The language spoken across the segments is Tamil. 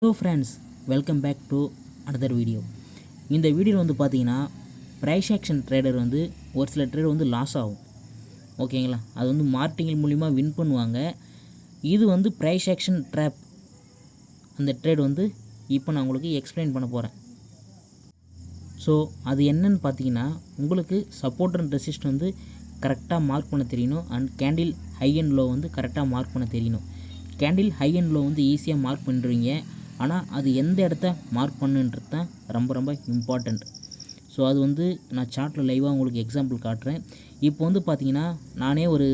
Hello friends, welcome back to another video. இந்த வீடியோவில் வந்து பார்த்தீங்கன்னா ப்ரைஸ் ஆக்ஷன் ட்ரேடர் வந்து ஒரு சில ட்ரேட் வந்து லாஸ் ஆகும். ஓகேங்களா, அது வந்து மார்க்கெட்டிங் மூலிமா வின் பண்ணுவாங்க. இது வந்து ப்ரைஸ் ஆக்ஷன் ட்ராப். அந்த ட்ரேட் வந்து இப்போ நான் உங்களுக்கு எக்ஸ்பிளைன் பண்ண போகிறேன். ஸோ அது என்னன்னு பார்த்தீங்கன்னா, உங்களுக்கு சப்போர்ட் அண்ட் ரெசிஸ்ட் வந்து கரெக்டாக மார்க் பண்ண தெரியணும். And candle high and low வந்து கரெக்டாக மார்க் பண்ண தெரியணும். கேண்டில் ஹை அண்ட் லோ வந்து ஈஸியாக மார்க் பண்ணுறீங்க. ஆனால் அது எந்த இடத்த மார்க் பண்ணுன்றது தான் ரொம்ப இம்பார்ட்டண்ட். ஸோ அது வந்து நான் சார்ட்டில் லைவாக உங்களுக்கு எக்ஸாம்பிள் காட்டுறேன். இப்போ வந்து பார்த்தீங்கன்னா நானே ஒரு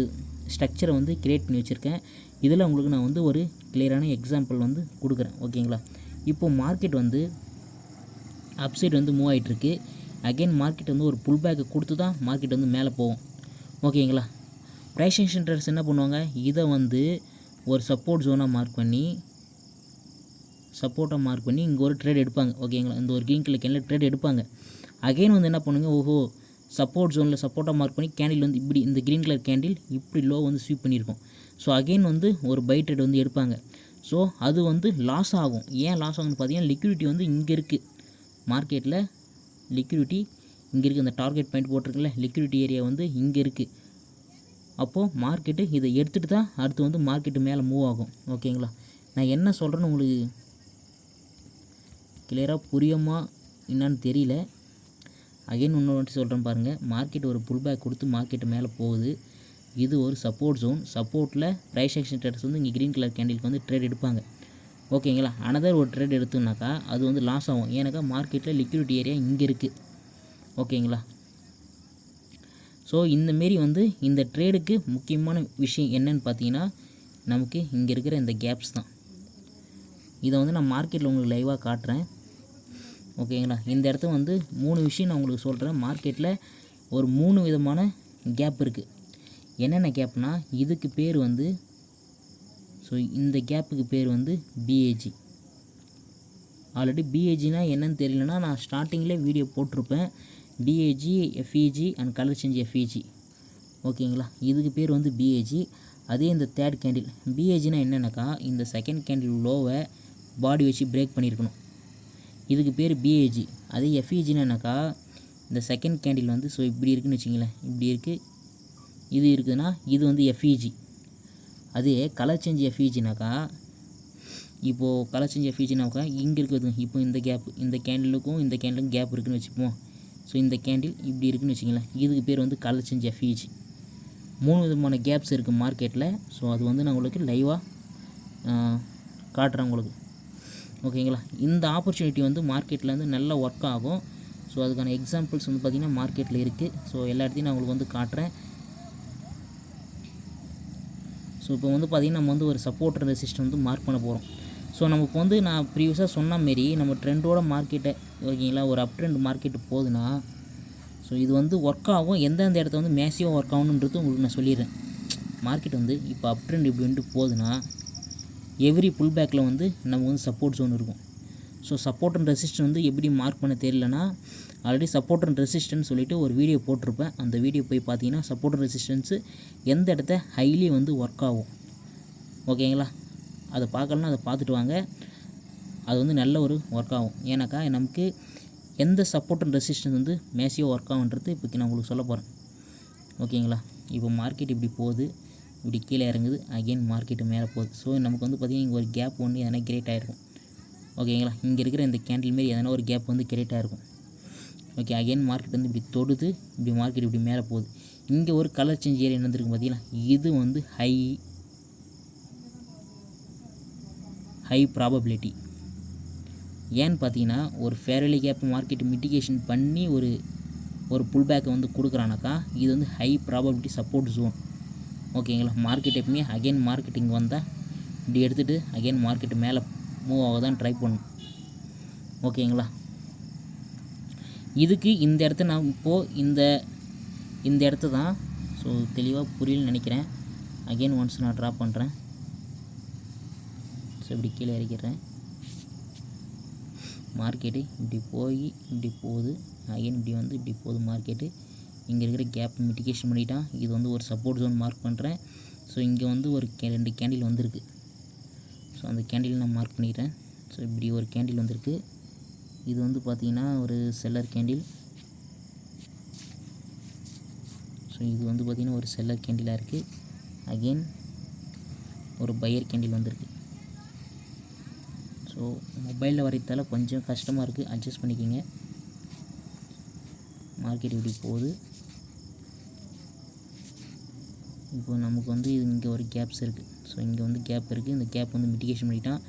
ஸ்ட்ரக்சரை வந்து க்ரியேட் பண்ணி வச்சுருக்கேன். இதில் உங்களுக்கு நான் வந்து ஒரு கிளியரான எக்ஸாம்பிள் வந்து கொடுக்குறேன். ஓகேங்களா, இப்போது மார்க்கெட் வந்து அப்சைட் வந்து மூவ் ஆகிட்டுருக்கு. அகெயின் மார்க்கெட் வந்து ஒரு புல் பேக்கை கொடுத்து தான் மார்க்கெட் வந்து மேலே போகும். ஓகேங்களா, ப்ரைஸ் ஆக்ஷன் ட்ரேடர்ஸ் என்ன பண்ணுவாங்க, இதை வந்து ஒரு சப்போர்ட் ஜோனாக மார்க் பண்ணி இங்கே ஒரு ட்ரேட் எடுப்பாங்க. ஓகேங்களா, இந்த ஒரு க்ரீன் கலர் கேண்டில் ட்ரேட் எடுப்பாங்க. அகைன் வந்து என்ன பண்ணுங்க, ஓஹோ சப்போர்ட் ஜோனில் சப்போர்ட்டாக மார்க் பண்ணி கேண்டில் வந்து இப்படி இந்த க்ரீன் கலர் கேண்டில் இப்படி லோ வந்து ஸ்வீப் பண்ணியிருக்கோம். ஸோ அகைன் வந்து ஒரு பை ட்ரேட் வந்து எடுப்பாங்க. ஸோ அது வந்து லாஸ் ஆகும். ஏன் லாஸ் ஆகும்னு பார்த்தீங்கன்னா, லிக்விடிட்டி வந்து இங்கே இருக்குது. மார்க்கெட்டில் லிக்விடிட்டி இங்கே இருக்குது. இந்த டார்கெட் பாயிண்ட் போட்டிருக்குல்ல, லிக்விடிட்டி ஏரியா வந்து இங்கே இருக்குது. அப்போது மார்க்கெட்டு இதை எடுத்துகிட்டு தான் அடுத்து வந்து மார்க்கெட்டு மேலே மூவ் ஆகும். ஓகேங்களா, நான் என்ன சொல்கிறேன்னு உங்களுக்கு கிளியராக புரியுமா என்னான்னு தெரியல. அகைன் இன்னொரு வாட்டி சொல்கிறேன் பாருங்கள். மார்க்கெட் ஒரு புல் பேக் கொடுத்து மார்க்கெட்டு மேலே போகுது. இது ஒரு சப்போர்ட் ஜோன். சப்போர்ட்டில் ப்ரைஸ் ஆக்ஷன் ட்ரேடர்ஸ் வந்து இங்கே க்ரீன் கலர் கேண்டிலுக்கு வந்து ட்ரேட் எடுப்பாங்க. ஓகேங்களா, அனதர் ஒரு ட்ரேட் எடுத்தோம்னாக்கா அது வந்து லாஸ் ஆகும். ஏன்னாக்கா மார்க்கெட்டில் லிக்விடிட்டி ஏரியா இங்கே இருக்குது. ஓகேங்களா, ஸோ இந்தமாரி வந்து இந்த ட்ரேடுக்கு முக்கியமான விஷயம் என்னன்னு பார்த்தீங்கன்னா, நமக்கு இங்கே இருக்கிற இந்த கேப்ஸ் தான். இதை வந்து நான் மார்க்கெட்டில் உங்களுக்கு லைவாக காட்டுறேன். ஓகேங்களா, இந்த இடத்த வந்து 3 விஷயம் நான் உங்களுக்கு சொல்கிறேன். மார்க்கெட்டில் ஒரு 3 விதமான கேப் இருக்குது. என்னென்ன கேப்னால், இதுக்கு பேர் வந்து ஸோ இந்த கேப்புக்கு பேர் வந்து பிஏஜி. ஆல்ரெடி பிஏஜினால் என்னன்னு தெரியலனா நான் ஸ்டார்டிங்கில் வீடியோ போட்டிருப்பேன். BAG, FEG and colour change FEG. ஓகேங்களா, இதுக்கு பேர் வந்து பிஏஜி. அதே இந்த தேர்ட் கேண்டில் பிஏஜினா என்னென்னாக்கா, இந்த செகண்ட் கேண்டில் லோவை பாடி வச்சு பிரேக் பண்ணியிருக்கணும். இதுக்கு பேர் பிஏஜி. அதே எஃப்இஜினாக்கா, இந்த செகண்ட் கேண்டில் வந்து ஸோ இப்படி இருக்குதுன்னு வச்சிங்களேன், இப்படி இருக்குது, இது இருக்குதுன்னா இது வந்து எஃப்இஜி. அதே கலர் சேஞ்ச் எஃப்இஜினாக்கா, இப்போது கலர் சேஞ்ச் எஃப்இஜினாக்கா இங்கே இருக்குது. இப்போ இந்த கேப், இந்த கேண்டிலுக்கும் இந்த கேண்டிலுக்கும் கேப் இருக்குதுன்னு வச்சுப்போம். ஸோ இந்த கேண்டில் இப்படி இருக்குதுன்னு வச்சிங்களேன், இதுக்கு பேர் வந்து கலர் சேஞ்ச் எஃப்இஜி. 3 விதமான கேப்ஸ் இருக்குது மார்க்கெட்டில். ஸோ அது வந்து நான் உங்களுக்கு லைவாக காட்டுறேன் உங்களுக்கு. ஓகேங்களா, இந்த ஆப்பர்ச்சுனிட்டி வந்து மார்க்கெட்டில் வந்து நல்லா ஒர்க் ஆகும். ஸோ அதுக்கான எக்ஸாம்பிள்ஸ் வந்து பார்த்திங்கன்னா மார்க்கெட்டில் இருக்குது. ஸோ எல்லா இடத்தையும் நான் உங்களுக்கு வந்து காட்டுறேன். ஸோ இப்போ வந்து பார்த்திங்கன்னா நம்ம வந்து ஒரு சப்போர்ட் ரெசிஸ்ட் வந்து மார்க் பண்ண போகிறோம். ஸோ நமக்கு வந்து நான் ப்ரீவியஸாக சொன்ன மாரி நம்ம ட்ரெண்டோட மார்க்கெட்டை, ஓகேங்களா, ஒரு அப் ட்ரெண்ட் மார்க்கெட்டு போகுதுன்னா ஸோ இது வந்து ஒர்க் ஆகும். எந்தெந்த இடத்த வந்து மேசிவாக ஒர்க் ஆகணுன்றது உங்களுக்கு நான் சொல்லிடுறேன். மார்க்கெட் வந்து இப்போ அப் ட்ரெண்ட் இப்படி வந்துட்டு போகுதுன்னா எவ்ரி புல் பேக்கில் வந்து நம்ம வந்து சப்போர்ட் ஜோன் இருக்கும். ஸோ சப்போர்ட் அண்ட் ரெசிஸ்டன்ஸ் வந்து எப்படி மார்க் பண்ண தெரியலனா, ஆல்ரெடி சப்போர்ட் அண்ட் ரெசிஸ்டன்ஸ் சொல்லிவிட்டு ஒரு வீடியோ போட்டிருப்பேன். அந்த வீடியோ போய் பார்த்தீங்கன்னா சப்போர்ட் அண்ட் ரெசிஸ்டன்ஸு எந்த இடத்த ஹைலி வந்து ஒர்க் ஆகும். ஓகேங்களா, அதை பார்க்கலன்னா அதை பார்த்துட்டு வாங்க. அது வந்து நல்ல ஒரு ஒர்க் ஆகும். ஏன்னாக்கா நமக்கு எந்த சப்போர்ட் அண்ட் ரெசிஸ்டன்ஸ் வந்து மேசிவாக ஒர்க் ஆகுன்றது இப்போ நான் உங்களுக்கு சொல்ல போகிறேன். ஓகேங்களா, இப்போ மார்க்கெட் இப்படி போகுது, இப்படி கீழே இறங்குது, அகெயின் மார்க்கெட்டு மேலே போகுது. ஸோ நமக்கு வந்து பார்த்திங்கன்னா இங்கே ஒரு கேப் ஒன்று எதனா கிரியேட் ஆகிருக்கும். ஓகேங்களா, இங்கே இருக்கிற இந்த கேண்டில் மாரி எதனா ஒரு கேப் வந்து கிரியேட் ஆகிருக்கும். ஓகே, அகெயின் மார்க்கெட் வந்து இப்படி தொடுது, இப்படி மார்க்கெட் இப்படி மேலே போகுது. இங்கே ஒரு கலர் சேஞ்ச் ஏரியா நடந்திருக்கு பார்த்தீங்களா, இது வந்து ஹை ப்ராபபிலிட்டி. ஏன்னு பார்த்தீங்கன்னா, ஒரு ஃபேர்வெலி கேப் மார்க்கெட் மிட்டிகேஷன் பண்ணி ஒரு புல் பேக்கை வந்து கொடுக்குறானாக்கா, இது வந்து ஹை ப்ராபபிலிட்டி சப்போர்ட் ஜோன். ஓகேங்களா, மார்க்கெட் எப்பவுமே அகெயின் மார்க்கெட் இங்கே வந்தால் இப்படி எடுத்துகிட்டு அகெயின் மார்க்கெட்டு மேலே மூவ் ஆக தான் ட்ரை பண்ணும். ஓகேங்களா, இதுக்கு இந்த இடத்த நான் இப்போது இந்த இடத்த தான் ஸோ தெளிவாக புரியலன்னு நினைக்கிறேன். அகெயின் ஒன்ஸ் நான் ட்ராப் பண்ணுறேன். ஸோ இப்படி கீழே இறக்கிறேன். மார்க்கெட்டு இப்படி போய் இப்படி போகுது, அகெயின் இப்படி வந்து இப்படி போகுது மார்க்கெட்டு. இங்கே இருக்கிற கேப் மிட்டிகேஷன் பண்ணிட்டான். இது வந்து ஒரு சப்போர்ட் ஜோன் மார்க் பண்ணுறேன். ஸோ இங்கே வந்து ஒரு 2 கேண்டில் வந்திருக்கு. ஸோ அந்த கேண்டில் நான் மார்க் பண்ணிக்கிறேன். ஸோ இப்படி ஒரு கேண்டில் வந்திருக்கு. இது வந்து பார்த்திங்கன்னா ஒரு செல்லர் கேண்டில். ஸோ இது வந்து பார்த்திங்கன்னா ஒரு செல்லர் கேண்டிலாக இருக்குது. அகெயின் ஒரு பையர் கேண்டில் வந்திருக்கு. ஸோ மொபைலில் வரைத்தால கொஞ்சம் கஷ்டமாக இருக்குது, அட்ஜஸ்ட் பண்ணிக்கிங்க. மார்க்கெட் இப்படி போகுது. இப்போ நமக்கு வந்து இங்கே ஒரு கேப்ஸ் இருக்குது. ஸோ இங்கே வந்து கேப் இருக்குது. இந்த கேப் வந்து மிட்டிகேஷன் பண்ணிட்டால்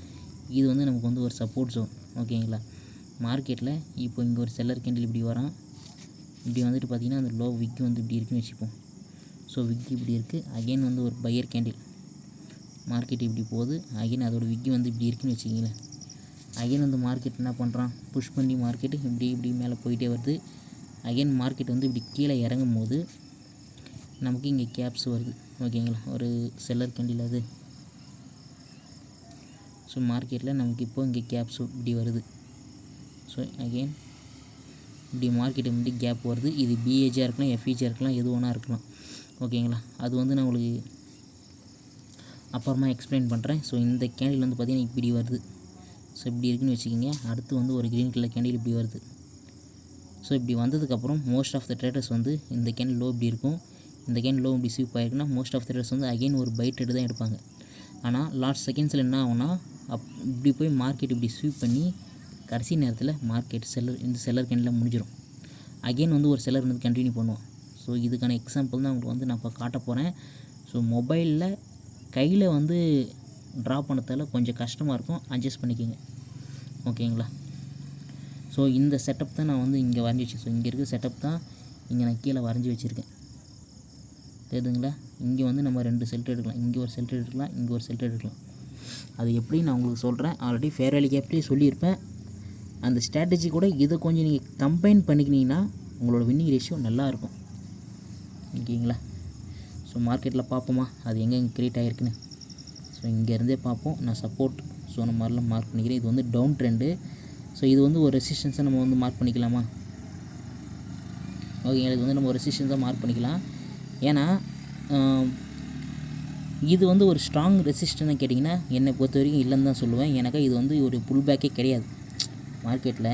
இது வந்து நமக்கு வந்து ஒரு சப்போர்ட் ஜோன். ஓகேங்களா? மார்க்கெட்டில் இப்போ இங்கே ஒரு செல்லர் கேண்டில் இப்படி வரான். இப்படி வந்துட்டு பார்த்திங்கன்னா அந்த லோ விக் வந்து இப்படி இருக்குன்னு வச்சுப்போம். ஸோ விக் இப்படி இருக்குது. அகெயின் வந்து ஒரு பையர் கேண்டில். மார்க்கெட் இப்படி போகுது. அகெயின் அதோட விக் வந்து இப்படி இருக்குன்னு வச்சுக்கிங்களேன். அகெயின் வந்து மார்க்கெட் என்ன பண்ணுறான், புஷ் பண்ணி மார்க்கெட்டு இப்படி மேலே போயிட்டே வருது. அகெயின் மார்க்கெட் வந்து இப்படி கீழே இறங்கும் போது நமக்கு இங்கே கேப்ஸ் வருது. ஓகேங்களா? ஒரு செல்லர் கேண்டில் அது. ஸோ மார்க்கெட்டில் நமக்கு இப்போ இங்கே கேப்ஸ் இப்படி வருது. ஸோ அகெயின் இப்படி மார்க்கெட்டு இப்படி கேப் வருது. இது பிஏஜியாக இருக்கலாம், எஃப்இஜியாக இருக்கலாம், எது வேணா இருக்கலாம். ஓகேங்களா? அது வந்து நான் உங்களுக்கு அப்புறமா எக்ஸ்பிளைன் பண்ணுறேன். ஸோ இந்த கேண்டில் வந்து பார்த்திங்கன்னா இப்படி வருது. ஸோ இப்படி இருக்குன்னு வச்சுக்கிங்க. அடுத்து வந்து ஒரு க்ரீன் கலர் கேண்டில் இப்படி வருது. ஸோ இப்படி வந்ததுக்கப்புறம் மோஸ்ட் ஆஃப் த ட்ரேடர்ஸ் வந்து இந்த கேண்டில் லோ இப்படி இருக்கும், இந்த கேண்டில் லோ இப்படி ஸ்வீப் ஆகிருக்குன்னா மோஸ்ட் ஆஃப் த ட்ரேடர்ஸ் வந்து அகெயின் ஒரு பை ட்ரேடு தான் எடுப்பாங்க. ஆனால் லாஸ்ட் செகண்ட்ஸில் என்ன ஆகும்னா இப்படி போய் மார்க்கெட் இப்படி ஸ்வீப் பண்ணி கடைசி நேரத்தில் மார்க்கெட் இந்த செல்லர் கேண்டில் முடிஞ்சிடும். அகெயின் வந்து ஒரு செல்லர் வந்து கண்டினியூ பண்ணுவோம். ஸோ இதுக்கான எக்ஸாம்பிள் தான் உங்களுக்கு வந்து நான் இப்போ காட்ட போகிறேன். ஸோ மொபைலில் கையில் வந்து ட்ரா பண்ணதால கொஞ்சம் கஷ்டமாக இருக்கும், அட்ஜஸ்ட் பண்ணிக்கோங்க. ஓகேங்களா? ஸோ இந்த செட்டப் தான் நான் வந்து இங்கே வரைஞ்சி வச்சேன். ஸோ இங்கே இருக்க செட்டப் தான் இங்கே நான் கீழே வரைஞ்சி வச்சுருக்கேன். தெரியுதுங்களா? இங்கே வந்து நம்ம 2 செல்ட் எடுக்கலாம். இங்கே ஒரு செல்ட் எடுக்கலாம், இங்கே ஒரு செல்ட் எடுக்கலாம். அது எப்படி நான் உங்களுக்கு சொல்கிறேன். ஆல்ரெடி ஃபேர் வேலி கேப்லேயே சொல்லியிருப்பேன். அந்த ஸ்ட்ராட்டஜி கூட இதை கொஞ்சம் நீங்கள் கம்பைன் பண்ணிக்கினீங்கன்னா உங்களோட வின்னிங் ரேஷியோ நல்லாயிருக்கும். ஓகேங்களா? ஸோ மார்க்கெட்டில் பார்ப்போமா அது எங்கெங்கே க்ரியேட் ஆகிருக்குன்னு. ஸோ இங்கேருந்தே பார்ப்போம். நான் சப்போர்ட் ஸோனை மாதிரிலாம் மார்க் பண்ணிக்கிறேன். இது வந்து டவுன் ட்ரெண்டு. ஸோ இது வந்து ஒரு ரெசிஸ்டன்ஸாக நம்ம வந்து மார்க் பண்ணிக்கலாமா? ஓகேங்களா? இது வந்து நம்ம ஒரு ரெசிஸ்டன்ஸாக மார்க் பண்ணிக்கலாம். ஏன்னா இது வந்து ஒரு ஸ்ட்ராங் ரெசிஸ்டன்ஸ்னு கேட்டிங்கன்னா என்னை பொறுத்த வரைக்கும் இல்லைன்னு தான் சொல்லுவேன். எனக்கு இது வந்து ஒரு புல் பேக்கே கிடையாது. மார்க்கெட்டில்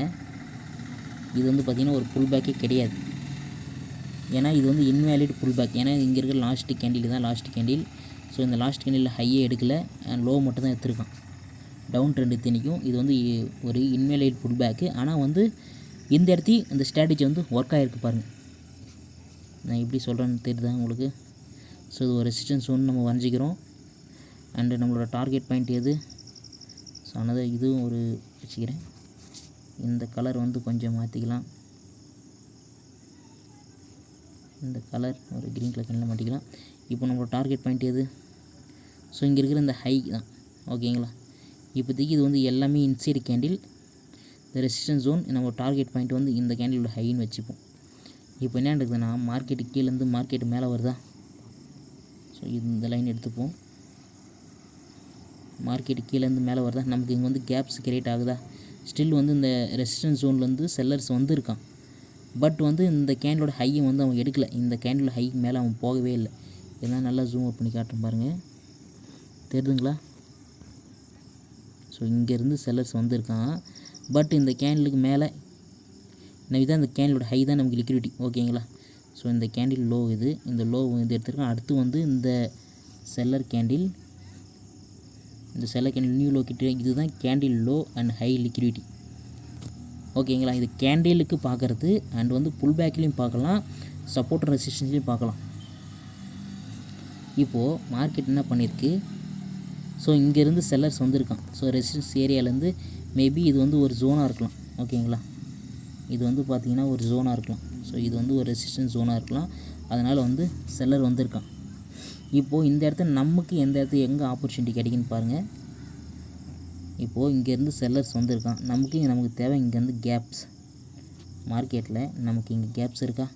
இது வந்து பார்த்திங்கன்னா ஒரு புல் பேக்கே கிடையாது. ஏன்னா இது வந்து இன்வேலிட் புல் பேக். ஏன்னா இங்கே இருக்கிற லாஸ்ட் கேண்டில் தான் லாஸ்ட் கேண்டில். ஸோ இந்த லாஸ்ட் கேண்டில் ஹையே எடுக்கலை, லோ மட்டும் தான் எடுத்துருக்கான். டவுன் ட்ரெண்டு திணிக்கும். இது வந்து ஒரு இன்வேலிட் புல் பேக்கு. ஆனால் வந்து இந்த இடத்தையும் இந்த ஸ்ட்ராட்டஜி வந்து ஒர்க் ஆகிருக்கு பாருங்கள். நான் எப்படி சொல்கிறேன்னு தெரியுதா உங்களுக்கு? ஸோ இது ஒரு ரெசிஸ்டன்ஸ் ஒன்று நம்ம வரைஞ்சிக்கிறோம். அண்டு நம்மளோட டார்கெட் பாயிண்ட் எது? ஸோ அதனால் இதுவும் ஒரு வச்சுக்கிறேன். இந்த கலர் வந்து கொஞ்சம் மாற்றிக்கலாம். இந்த கலர் ஒரு க்ரீன் கலர் கேண்டில் மாற்றிக்கலாம். இப்போ நம்மளோட டார்கெட் பாயிண்ட் எது? ஸோ இங்கே இருக்கிற இந்த ஹை தான். ஓகேங்களா? இப்போதைக்கு இது வந்து எல்லாமே இன்சைடு கேண்டில். இந்த ரெசிஸ்டன்ஸ் ஜோன் நம்ம டார்கெட் பாயிண்ட் வந்து இந்த கேண்டிலோட ஹைன்னு வச்சுப்போம். இப்போ என்ன நடக்குதுன்னா மார்க்கெட்டு கீழேருந்து மார்க்கெட்டு மேலே வருதா? ஸோ இந்த லைன் எடுத்துப்போம். மார்க்கெட்டு கீழேருந்து மேலே வருதா? நமக்கு இங்கே வந்து கேப்ஸ் கிரியேட் ஆகுதா? ஸ்டில் வந்து இந்த ரெசிஸ்டன்ஸ் ஜோன்லேருந்து செல்லர்ஸ் வந்துருக்கான். பட் வந்து இந்த கேண்டிலோட ஹையை வந்து அவன் எடுக்கலை. இந்த கேண்டிலோட ஹைக்கு மேலே அவன் போகவே இல்லை. இதெல்லாம் நல்லா ஜூம் அப் பண்ணி காட்டுறேன் பாருங்கள். தெரியுதுங்களா? ஸோ இங்கேருந்து செல்லர்ஸ் வந்திருக்கான். பட் இந்த கேண்டிலுக்கு மேலே இதுதான் இந்த கேண்டிலோட ஹை தான் நமக்கு லிக்விடிட்டி. ஓகேங்களா? ஸோ இந்த கேண்டில் லோ இது, இந்த லோ இது எடுத்துருக்கோம். அடுத்து வந்து இந்த செல்லர் கேண்டில், இந்த செல்லர் கேண்டில் நியூ லோ கிட்ட இதுதான் candle low and high liquidity. ஓகேங்களா? இது கேண்டிலுக்கு பார்க்குறது அண்ட் வந்து புல் பேக்லேயும் பார்க்கலாம், சப்போர்ட் ரெசிஸ்டன்ஸ்லையும் பார்க்கலாம். இப்போது மார்க்கெட் என்ன பண்ணியிருக்கு? ஸோ இங்கேருந்து செல்லர்ஸ் வந்திருக்கான். ஸோ ரெசிஸ்டன்ஸ் ஏரியாவிலேருந்து மேபி இது வந்து ஒரு ஜோனாக இருக்கலாம். ஓகேங்களா? இது வந்து பார்த்திங்கன்னா ஒரு ஜோனாக இருக்கலாம். ஸோ இது வந்து ஒரு ரெசிஸ்டன்ஸ் ஜோனாக இருக்கலாம். அதனால் வந்து செல்லர் வந்திருக்கான். இப்போது இந்த இடத்துல நமக்கு எந்த இடத்துல எங்கே ஆப்பர்ச்சுனிட்டி கிடைக்குன்னு பாருங்கள். இப்போது இங்கேருந்து செல்லர்ஸ் வந்திருக்கான். நமக்கு தேவை இங்கேருந்து கேப்ஸ். மார்க்கெட்டில் நமக்கு இங்கே கேப்ஸ் இருக்கா?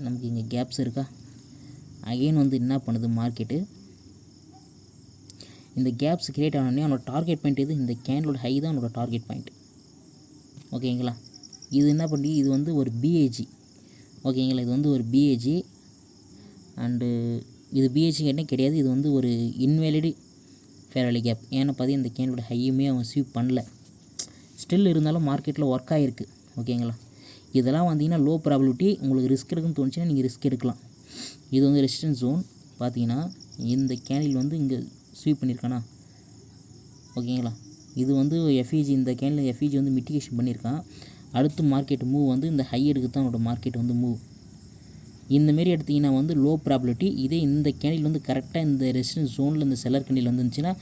நமக்கு இங்கே கேப்ஸ் இருக்கா? அகெயின் வந்து என்ன பண்ணுது மார்க்கெட்டு? இந்த கேப்ஸ் கிரியேட் ஆனோடனே அவனோட டார்கெட் பாயிண்ட் எது? இந்த கேண்டலோட ஹை தான் அவனோட டார்கெட் பாயிண்ட். ஓகேங்களா? இது என்ன பண்ணி இது வந்து ஒரு பிஏஜி. ஓகேங்களா? இது வந்து ஒரு பிஏஜி அண்டு இது பிஏஜி என்ன கிடையாது. இது வந்து ஒரு இன்வேலிடு ஃபேர் வேல்யூ கேப். ஏன்னா பார்த்தீங்கன்னா இந்த கேண்டலோட ஹையுமே அவன் ஸ்வீப் பண்ணல, ஸ்டில் இருந்தாலும் மார்க்கெட்டில் ஒர்க் ஆகிருக்கு. ஓகேங்களா, இதெல்லாம் வந்தீங்கன்னா லோ ப்ராபபிலிட்டி. உங்களுக்கு ரிஸ்க் எடுக்குன்னு தோணுச்சுன்னா நீங்கள் ரிஸ்க் எடுக்கலாம். இது வந்து ரெசிஸ்டன்ஸ் ஜோன். பார்த்தீங்கன்னா இந்த கேண்டில் வந்து இங்கே ஸ்வீப் பண்ணியிருக்கானா. ஓகேங்களா, இது வந்து எஃப்இஜி, இந்த கேண்டில் எஃப்இஜி வந்து மிட்டிகேஷன் பண்ணியிருக்கான். அடுத்து மார்க்கெட் மூவ் வந்து இந்த ஹை எடுக்கு தான் அவனோட மார்க்கெட் வந்து மூவ். இந்தமாரி எடுத்திங்கன்னா வந்து லோ ப்ராபபிலிட்டி. இதே இந்த கேண்டில் வந்து கரெக்டாக இந்த ரெசிஸ்டன்ஸ் ஜோனில் இந்த செல்லர் கேண்டில் வந்துருந்துச்சுன்னா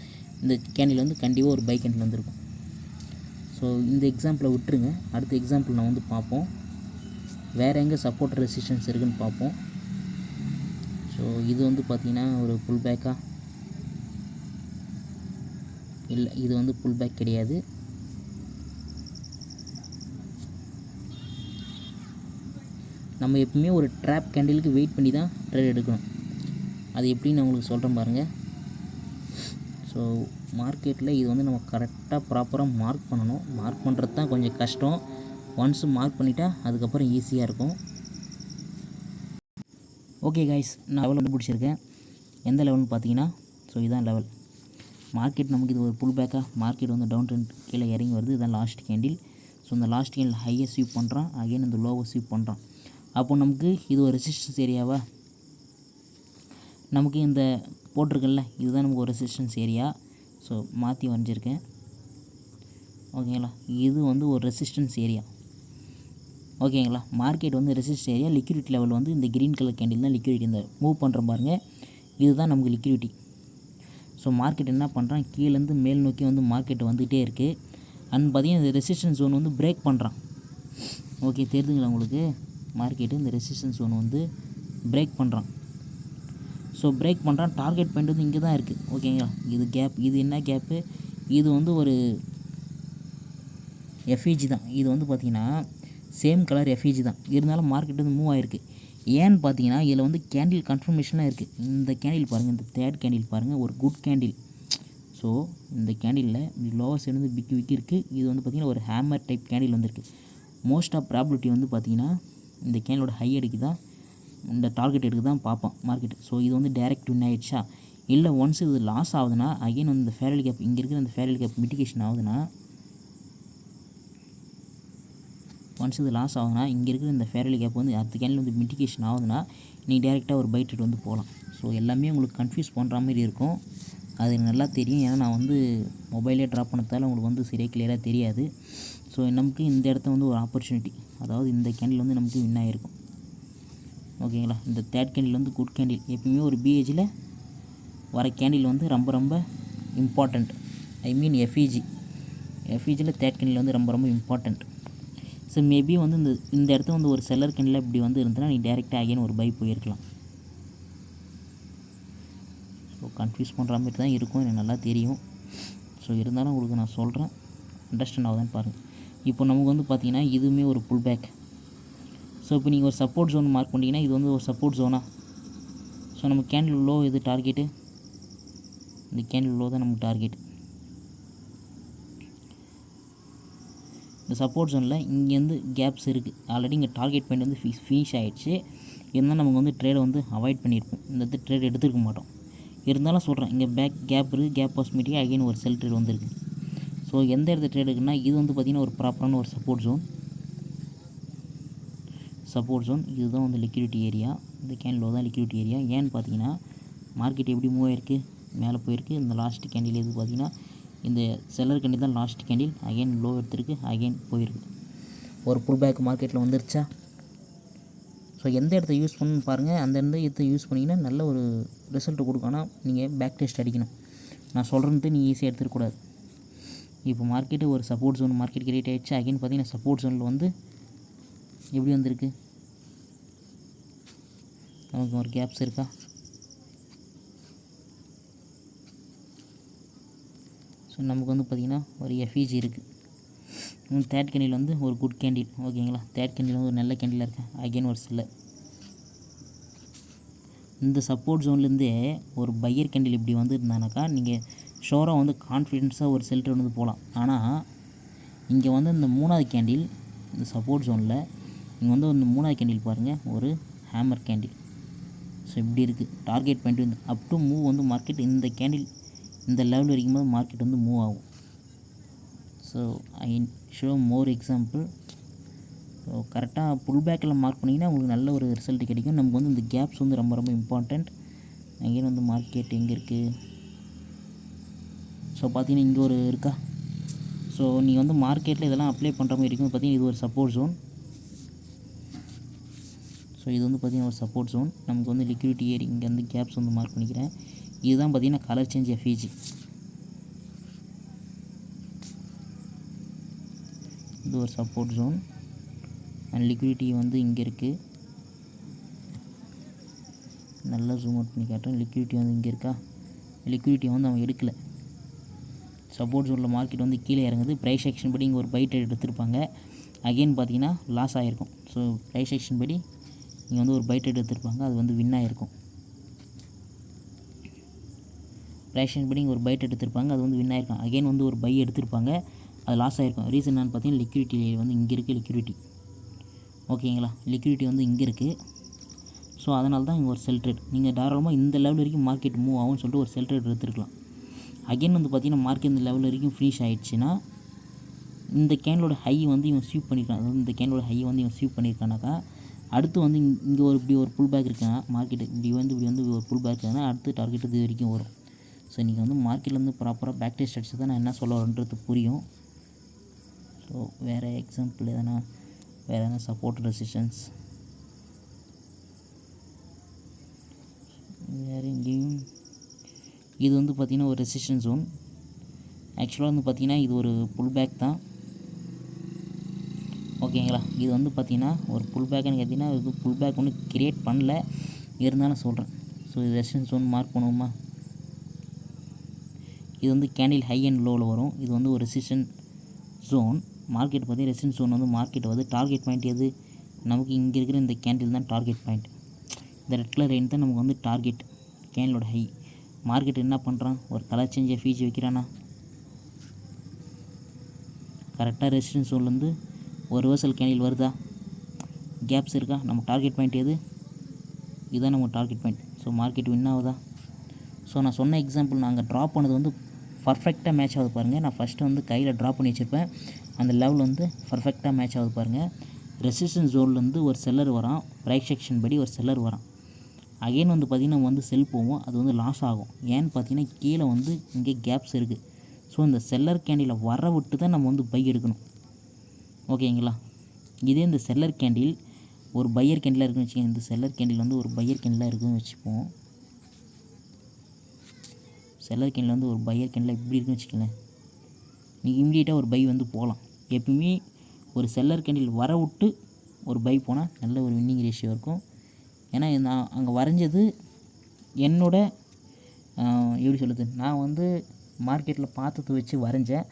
இந்த கேண்டில் வந்து கண்டிப்பாக ஒரு பை கேண்டில் வந்துருக்கும். ஸோ இந்த எக்ஸாம்பிளை விட்டுருங்க. அடுத்த எக்ஸாம்பிள் நான் வந்து பார்ப்போம், வேறு எங்கே சப்போர்ட் ரெசிஸ்டன்ஸ் இருக்குதுன்னு பார்ப்போம். ஸோ இது வந்து பார்த்திங்கன்னா ஒரு புல் பேக்கா இல்லை, இது வந்து புல் பேக் கிடையாது. நம்ம எப்பவுமே ஒரு ட்ராப் கேண்டிலுக்கு வெயிட் பண்ணி தான் ட்ரேட் எடுக்கணும். அது எப்படின்னு நான் உங்களுக்கு சொல்கிறேன் பாருங்கள். ஸோ மார்க்கெட்டில் இது வந்து நம்ம கரெக்டாக ப்ராப்பராக மார்க் பண்ணணும். மார்க் பண்ணுறது தான் கொஞ்சம் கஷ்டம். ஒன்ஸ் மார்க் பண்ணிட்டா அதுக்கப்புறம் ஈஸியாக இருக்கும். ஓகே கைஸ், நான் லெவல் கண்டுபிடிச்சிருக்கேன். எந்த லெவல்னு பார்த்தீங்கன்னா, ஸோ இதுதான் லெவல். மார்க்கெட் நமக்கு இது ஒரு புல் பேக்காக, மார்க்கெட் வந்து டவுன் ட்ரெண்ட் கீழே இறங்கி வருது. இதுதான் லாஸ்ட் கேண்டில். ஸோ இந்த லாஸ்ட் கேண்டில் ஹையை ஸ்வீப் பண்ணுறான், அகைன் இந்த லோவை ஸ்வீப் பண்ணுறான். அப்போ நமக்கு இது ஒரு ரெசிஸ்டன்ஸ் ஏரியாவா, நமக்கு இந்த போட்டிருக்கல இதுதான் நமக்கு ஒரு ரெசிஸ்டன்ஸ் ஏரியா. ஸோ மாற்றி வரைஞ்சிருக்கேன். ஓகேங்களா, இது வந்து ஒரு ரெசிஸ்டன்ஸ் ஏரியா. ஓகேங்களா, மார்க்கெட் வந்து ரெசிஸ்டன்ஸ் ஏரியா. லிக்விடிட்டி லெவல் வந்து இந்த க்ரீன் கலர் கேண்டில் தான் லிக்விடிட்டி. இந்த மூவ் பண்ணுற பாருங்கள், இதுதான் நமக்கு லிக்விடிட்டி. ஸோ மார்க்கெட் என்ன பண்ணுறான், கீழேருந்து மேல் நோக்கி வந்து மார்க்கெட் வந்துகிட்டே இருக்குது. அண்ட் பார்த்திங்கன்னா இந்த ரெசிஸ்டன்ஸ் ஜோன் வந்து பிரேக் பண்ணுறான். ஓகே, தெரியுதுங்களா உங்களுக்கு, மார்க்கெட்டு இந்த ரெசிஸ்டன்ஸ் ஜோன் வந்து பிரேக் பண்ணுறான். ஸோ பிரேக் பண்ணுறான். டார்கெட் பாயிண்ட் வந்து இங்கே தான் இருக்குது. ஓகேங்களா, இது கேப். இது என்ன கேப்பு, இது வந்து ஒரு எஃப்இஜி தான். இது வந்து பார்த்திங்கன்னா சேம் கலர் எஃப்இஜி தான், இருந்தாலும் மார்க்கெட் வந்து மூவ் ஆகிருக்கு. ஏன்னு பார்த்தீங்கன்னா இதில் வந்து கேண்டில் கன்ஃபர்மேஷனாக இருக்குது. இந்த கேண்டில் பாருங்கள், இந்த தேர்ட் கேண்டில் பாருங்கள், ஒரு குட் கேண்டில். ஸோ இந்த கேண்டிலில் லோவர் சைடு வந்து பிக் விக்கி இருக்குது. இது வந்து பார்த்திங்கன்னா ஒரு ஹேமர் டைப் கேண்டில் வந்துருக்கு. மோஸ்ட் ஆஃப் ப்ராபபிலிட்டி வந்து பார்த்திங்கன்னா இந்த கேண்டிலோட ஹை எடுக்கு தான், இந்த டார்கெட் எடுக்கு தான் பார்ப்போம் மார்க்கெட். ஸோ இது வந்து டைரக்ட் வின் ஆகிடுச்சா, இல்லை ஒன்ஸ் இது லாஸ் ஆகுதுன்னா அகைன் வந்து இந்த ஃபேர் வேல்யூ கேப், இங்கே இருக்கிற இந்த ஃபேர் வேல்யூ கேப் மிட்டிகேஷன் ஆகுதுன்னா, ஒன்ஸ் இது லாஸ் ஆகுதுன்னா இங்கே இருக்கிற இந்த ஃபேர் வேல்யூ கேப் வந்து அடுத்த கேண்டில் வந்து மிட்டிகேஷன் ஆகுதுன்னா நீங்கள் டேரெக்டாக ஒரு பை ட்ரேட் வந்து போகலாம். ஸோ எல்லாமே உங்களுக்கு கன்ஃபியூஸ் பண்ணுற மாதிரி இருக்கும், அது எனக்கு நல்லா தெரியும். ஏன்னா நான் வந்து மொபைலே ட்ராப் பண்ணதால் உங்களுக்கு வந்து சரியாக கிளியராக தெரியாது. ஸோ நமக்கு இந்த இடத்த வந்து ஒரு ஆப்பர்ச்சுனிட்டி, அதாவது இந்த கேண்டில் வந்து நமக்கு வின் ஆகிருக்கும். ஓகேங்களா, இந்த தேர்ட் கேண்டில் வந்து குட் கேண்டில். எப்பயுமே ஒரு பிஹெச்சில் வர கேண்டில் வந்து ரொம்ப ரொம்ப இம்பார்ட்டண்ட். ஐ மீன் எஃப்இஜியில் தேர்ட் கேண்டில் வந்து ரொம்ப ரொம்ப இம்பார்ட்டண்ட். ஸோ மேபி வந்து இந்த இடத்துல வந்து ஒரு செல்லர் கேண்டில் இப்படி வந்து இருந்ததுன்னா நீ டேரெக்டாக அகைன் ஒரு பை போயிருக்கலாம். ஸோ கன்ஃபியூஸ் பண்ணுற மாதிரி தான் இருக்கும், எனக்கு நல்லா தெரியும். ஸோ இருந்தாலும் உங்களுக்கு நான் சொல்கிறேன், அண்டர்ஸ்டாண்ட் ஆகுதான்னு பாருங்கள். இப்போ நமக்கு வந்து பார்த்திங்கன்னா இதுவுமே ஒரு புல் பேக். ஸோ இப்போ நீங்கள் ஒரு சப்போர்ட் ஜோன் மார்க் பண்ணிங்கன்னா இது வந்து ஒரு சப்போர்ட் ஜோனா. ஸோ நம்ம கேண்டில் லோ இது டார்கெட்டு, இந்த கேண்டில் லோ தான் நமக்கு டார்கெட். இந்த சப்போர்ட் ஜோனில் இங்கேருந்து கேப்ஸ் இருக்குது. ஆல்ரெடி இங்கே டார்கெட் பாயிண்ட் வந்து ஃபினிஷ் ஆகிடுச்சு. இருந்தாலும் நமக்கு வந்து ட்ரேடை வந்து அவாய்ட் பண்ணியிருப்போம், இந்த ட்ரேட் எடுத்துருக்க மாட்டோம். இருந்தாலும் சொல்கிறேன், இங்கே கேப் இருக்குது, கேப் பாசிபிலிட்டி அகைன் ஒரு செல் ட்ரேட் வந்துருக்கு. ஸோ எந்த இடத்துல ட்ரேட் இருக்குன்னா இது வந்து பார்த்திங்கன்னா ஒரு ப்ராப்பரான ஒரு சப்போர்ட் ஜோன். இதுதான் வந்து லிக்விடிட்டி ஏரியா. இந்த கேண்டில் தான் லிக்விடிட்டி ஏரியா. ஏன்னு பார்த்தீங்கன்னா மார்க்கெட் எப்படி மூவ் ஆகிருக்கு, மேலே போயிருக்கு. இந்த லாஸ்ட் கேண்டில் எது பார்த்திங்கன்னா இந்த செல்லர் கேண்டில் தான் லாஸ்ட் கேண்டில். அகைன் லோ எடுத்துருக்கு, அகைன் போயிருக்கு. ஒரு புல் பேக் மார்க்கெட்டில் வந்துருச்சா. ஸோ எந்த இடத்த யூஸ் பண்ணணும்னு பாருங்கள், அந்த இடத்த யூஸ் பண்ணிங்கன்னா நல்ல ஒரு ரிசல்ட் கொடுக்கும். ஆனால் நீங்கள் பேக் டெஸ்ட் அடிக்கணும். நான் சொல்கிறேன்ட்டு நீங்கள் ஈஸியாக எடுத்துக்கூடாது. இப்போ மார்க்கெட்டு ஒரு சப்போர்ட் ஜோன் மார்க்கெட் கிரியேட் ஆகிடுச்சு. அகைன் பார்த்தீங்கன்னா சப்போர்ட் ஜோனில் வந்து எப்படி வந்திருக்கு, நமக்கு ஒரு கேப்ஸ் இருக்கா. ஸோ நமக்கு வந்து பார்த்திங்கன்னா ஒரு எஃப்இஜி இருக்குது. தேர்ட் கேண்டில் வந்து ஒரு குட் கேண்டில். ஓகேங்களா, தேர்ட் கேண்டில் வந்து ஒரு நல்ல கேண்டிலாக இருக்குது. அகைன் ஒரு செல்லர். இந்த சப்போர்ட் ஜோன்லேருந்தே ஒரு பையர் கேண்டில் இப்படி வந்து இருந்தானாக்கா நீங்கள் ஷோராக வந்து கான்ஃபிடென்ஸாக ஒரு செல் ட்ரேட் வந்து போகலாம். ஆனால் இங்கே வந்து இந்த மூணாவது கேண்டில், இந்த சப்போர்ட் ஜோனில் இங்கே வந்து இந்த மூணாவது கேண்டில் பாருங்கள், ஒரு ஹேமர் கேண்டில். ஸோ இப்படி இருக்குது. டார்கெட் பாயிண்ட் வந்து அப் டு மூவ் வந்து மார்க்கெட் இந்த கேண்டில் இந்த லெவல் வரைக்கும் போது மார்க்கெட் வந்து மூவ் ஆகும். So I show more example. So கரெக்டாக புல் பேக்கில் மார்க் பண்ணிங்கன்னா உங்களுக்கு நல்ல ஒரு ரிசல்ட் கிடைக்கும். நமக்கு வந்து இந்த கேப்ஸ் வந்து ரொம்ப ரொம்ப இம்பார்ட்டண்ட். அங்கேயும் வந்து மார்க்கெட் எங்கே இருக்குது? ஸோ பார்த்தீங்கன்னா இங்கே ஒரு இருக்கா. ஸோ நீங்கள் வந்து மார்க்கெட்டில் இதெல்லாம் அப்ளை பண்ணுற மாதிரி இருக்கும். பார்த்தீங்கன்னா இது ஒரு சப்போர்ட் ஜோன். ஸோ இது வந்து பார்த்திங்கன்னா ஒரு சப்போர்ட் ஜோன். நமக்கு வந்து லிக்விடிட்டி ஏரி இங்கே வந்து கேப்ஸ் வந்து மார்க் பண்ணிக்கிறேன். இதுதான் பார்த்திங்கன்னா கலர் சேஞ்ச் எஃப்இஜி. இது ஒரு சப்போர்ட் ஜோன் அண்ட் லிக்விடிட்டி வந்து இங்கே இருக்குது. நல்லா ஜூம் அவுட் பண்ணி காட்டுறேன். லிக்விடிட்டி வந்து இங்கே இருக்கா. லிக்விடிட்டி வந்து அவன் எடுக்கலை. சப்போர்ட் ஜோனில் மார்க்கெட் வந்து கீழே இறங்குது. ப்ரைஸ் ஆக்ஷன் படி இங்கே ஒரு பை ட்ரேட் எடுத்திருப்பாங்க. அகெயின் பார்த்தீங்கன்னா லாஸ் ஆகிருக்கும். ஸோ ப்ரைஸ் ஆக்ஷன் படி இங்கே வந்து ஒரு பை ட்ரேட் எடுத்திருப்பாங்க, அது வந்து வின் ஆகிருக்கும். ப்ரைஸ் ஆக்ஷன் படி இங்கே ஒரு பை ட்ரேட் எடுத்திருப்பாங்க, அது வந்து வின் ஆகிருக்கும். அகெயின் வந்து ஒரு பை எடுத்திருப்பாங்க, அது லாஸ் ஆகிருக்கும். ரீசன் என்னன்னு பார்த்தீங்கன்னா லிக்விடிட்டி வந்து இங்கே இருக்குது. லிக்விடிட்டி ஓகேங்களா. லிக்விடிட்டி வந்து இங்கே இருக்குது. ஸோ அதனால தான் இங்கே ஒரு செல் ட்ரேட். நீங்கள் தாராளமாக இந்த லெவல் வரைக்கும் மார்க்கெட் மூவ் ஆகும்னு சொல்லிட்டு ஒரு செல் ட்ரேட் எடுத்துருக்கலாம். அகெயின் வந்து பார்த்திங்கன்னா மார்க்கெட் இந்த லெவல் வரைக்கும் ஃபினிஷ் ஆகிடுச்சுன்னா இந்த கேனோட ஹை வந்து இவன் ஸ்வீப் பண்ணியிருக்கான். அதாவது இந்த கேனோட ஹை வந்து இவன் ஸ்வீப் பண்ணியிருக்கானாக்கா அடுத்து வந்து இங்கே ஒரு இப்படி ஒரு புல் பேக் இருக்குன்னா மார்க்கெட் இப்படி வந்து ஒரு புல் பேக் இருக்குன்னா அடுத்து டார்கெட் இது வரைக்கும் வரும். ஸோ நீங்கள் வந்து மார்க்கெட்டில் வந்து ப்ராப்பராக பேக் டெஸ்ட் அடிச்சு தான் நான் என்ன சொல்ல வரேன்றது புரியும். ஸோ வேறு எக்ஸாம்பிள் வேறு எதனா சப்போர்ட் ரெசிஸ்டன்ஸ் வேறு எங்கேயும். இது வந்து பார்த்திங்கன்னா ஒரு ரெசிஸ்டன்ஸ் ஜோன். ஆக்சுவலாக வந்து பார்த்திங்கன்னா இது ஒரு புல் பேக் தான். ஓகேங்களா. இது வந்து பார்த்திங்கன்னா ஒரு புல் பேக்குன்னு கேட்டிங்கன்னா இது புல் பேக் ஒன்றும் கிரியேட் பண்ணல, இருந்தாலும் சொல்கிறேன். ஸோ இது ரெசிஸ்டன்ஸ் ஜோன் மார்க் பண்ணுவோமா. இது வந்து கேண்டில் ஹை அண்ட் லோவில் வரும். இது வந்து ஒரு ரெசிஸ்டன்ஸ் ஜோன். மார்க்கெட் பார்த்திங்கன்னா ரெசிஸ்டன்ஸ் ஜோன் வந்து மார்க்கெட் வந்து டார்கெட் பாயிண்ட் எது நமக்கு இங்கே இருக்கிற இந்த கேண்டில் தான் டார்கெட் பாயிண்ட். இந்த ரெட் கலர் லைன் தான் நமக்கு வந்து டார்கெட் கேண்டிலோட ஹை. மார்க்கெட் என்ன பண்ணுறான், ஒரு கலர் சேஞ்ச் எஃப்இஜி வைக்கிறானா. கரெக்டாக ரெசிஸ்டன்ஸ் ஜோன்லேருந்து ஒரு ரிவர்சல் கேண்டில் வருதா, கேப்ஸ் இருக்கா. நம்ம டார்கெட் பாயிண்ட் எது, இதுதான் நம்ம target point. So market win ஆகுதா. ஸோ நான் சொன்ன எக்ஸாம்பிள் நாங்கள் ட்ராப் பண்ணது வந்து பர்ஃபெக்டாக மேட்ச் ஆகுது பாருங்கள். நான் ஃபஸ்ட்டு வந்து கையில் ட்ராப் பண்ணி வச்சுருப்பேன், அந்த லெவல் வந்து பர்ஃபெக்டாக மேட்ச் ஆகுது பாருங்கள். ரெசிஸ்டன்ஸ் ஜோன்லேருந்து ஒரு செல்லர் வரான், ப்ரைஸ் செக்ஷன் படி ஒரு செல்லர் வரான். அகெயின் வந்து பார்த்திங்கன்னா நம்ம வந்து செல் போவோம், அது வந்து லாஸ் ஆகும். ஏன்னு பார்த்தீங்கன்னா கீழே வந்து இங்கே கேப்ஸ் இருக்குது. ஸோ இந்த செல்லர் கேண்டில் வர விட்டு தான் நம்ம வந்து பை எடுக்கணும். ஓகேங்களா. இதே இந்த செல்லர் கேண்டில் ஒரு பையர் கேண்டிலாக இருக்குன்னு வச்சுக்கோங்க. இந்த செல்லர் கேண்டில் வந்து ஒரு பையர் கேண்டிலாக இருக்குதுன்னு வச்சுப்போம். செல்லர் கேண்டில் வந்து ஒரு பையர் கேண்டிலாக இப்படி இருக்குன்னு வச்சுக்கோங்களேன். நீங்கள் இம்மிடியேட்டாக ஒரு பை வந்து போகலாம். எப்பயுமே ஒரு செல்லர் கேண்டில் வர விட்டு ஒரு பை போனால் நல்ல ஒரு வின்னிங் ரேஷியோ இருக்கும். ஏன்னா நான் அங்கே வரைஞ்சது என்னோட எப்படி சொல்லுது, நான் வந்து மார்க்கெட்டில் பார்த்ததை வச்சு வரைஞ்சேன்.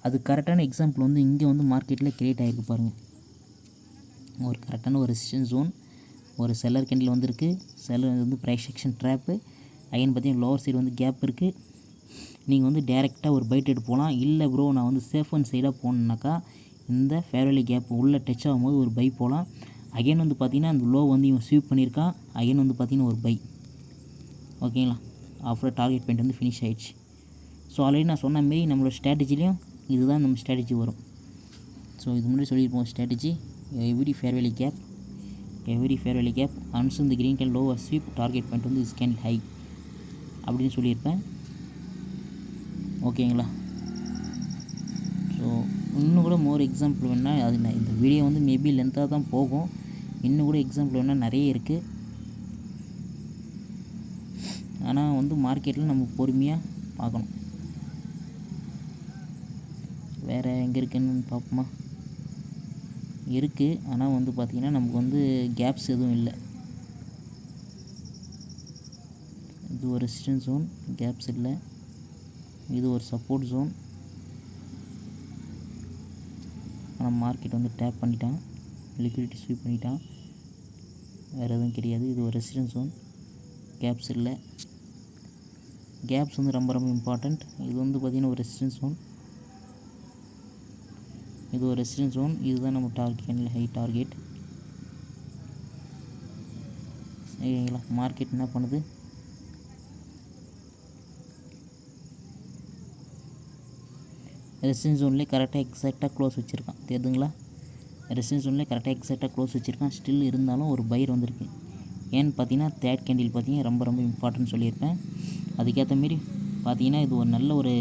அது கரெக்டான எக்ஸாம்பிள் வந்து இங்கே வந்து மார்க்கெட்டில் க்ரியேட் ஆகிருக்கு பாருங்கள். ஒரு கரெக்டான ஒரு ரெசிஸ்டன்ஸ் ஜோன், ஒரு செல்லர் கேண்டில் வந்துருக்கு. செல்லர் வந்து ப்ரைஸ் செக்ஷன் ட்ராப்பு. அகைன் பார்த்தீங்கன்னா லோவர் சைடு வந்து கேப் இருக்குது. நீங்கள் வந்து டேரெக்டாக ஒரு பை ட்ரேட் போகலாம். இல்லை ப்ரோ நான் வந்து சேஃப் அண்ட் சைடாக போகணுன்னாக்கா இந்த ஃபேர்வெலி கேப் உள்ளே டச் ஆகும்போது ஒரு பை போகலாம். அகைன் வந்து பார்த்திங்கன்னா அந்த லோ வந்து இவன் ஸ்வீப் பண்ணியிருக்கான். அகைன் வந்து பார்த்திங்கன்னா ஒரு பை. ஓகேங்களா. ஆஃப்டர் டார்கெட் பாயிண்ட் வந்து ஃபினிஷ் ஆகிடுச்சு. ஸோ ஆல்ரெடி நான் சொன்ன மாரி நம்மளோட ஸ்ட்ராட்டஜிலையும் இதுதான் நம்ம ஸ்ட்ராட்டஜி வரும். ஸோ இது முன்னாடி சொல்லியிருப்போம் ஸ்ட்ராட்டஜி. எவ்ரி ஃபேர்வெலி கேப் அன்ஸ் இந்த green can lower sweep target point வந்து இஸ் கேன் ஹை அப்படின்னு சொல்லியிருப்பேன். ஓகேங்களா. ஸோ இன்னும் கூட மோர் எக்ஸாம்பிள் வேணால் அது இந்த வீடியோ வந்து மேபி லென்த்தாக தான் போகும். இன்னும் கூட எக்ஸாம்பிள் வேணால் நிறைய இருக்குது. ஆனால் வந்து மார்க்கெட்டில் நம்ம பொறுமையாக பார்க்கணும். வேறு எங்கே இருக்குன்னு பார்ப்போமா. இருக்குது, ஆனால் வந்து பார்த்திங்கன்னா நமக்கு வந்து கேப்ஸ் எதுவும் இல்லை. இது ஒரு ரெசிஸ்டன்ஸ் ஜோன், கேப்ஸ் இல்லை. இது ஒரு சப்போர்ட் ஜோன். ஆனால் மார்க்கெட் வந்து டேப் பண்ணிட்டான், லிக்விடிட்டி ஸ்வீப் பண்ணிட்டான், வேறு எதுவும் கிடையாது. இது ஒரு ரெசிஸ்டன்ஸ் ஜோன், கேப்ஸ் இல்லை. கேப்ஸ் வந்து ரொம்ப ரொம்ப இம்பார்ட்டண்ட். இது வந்து பார்த்திங்கன்னா ஒரு ரெசிஸ்டன்ஸ் ஜோன், இது ஒரு ரெசிஸ்டன்ஸ் ஜோன். இதுதான் நம்ம டார்கெட், ஹை டார்கெட். ஓகேங்களா. மார்க்கெட் என்ன பண்ணுது, ரெசிஸ்டன்ஸ் ஜோன்லேயே கரெக்டாக எக்ஸாக்டாக க்ளோஸ் வச்சுருக்கான். தெரியுதுங்களா? ரெசிஸ்டன்ஸ் ஜோன்லேயே கரெக்டாக எக்ஸாக்டாக க்ளோஸ் வச்சுருக்கான். ஸ்டில் இருந்தாலும் ஒரு பையர் வந்திருக்கு. ஏன்னு பார்த்தீங்கன்னா தேர்ட் கேண்டில் பார்த்தீங்கன்னா ரொம்ப ரொம்ப இம்பார்ட்டன்ட் சொல்லியிருப்பேன். அதுக்கேற்ற மாரி பார்த்தீங்கன்னா இது ஒரு நல்ல ஒரு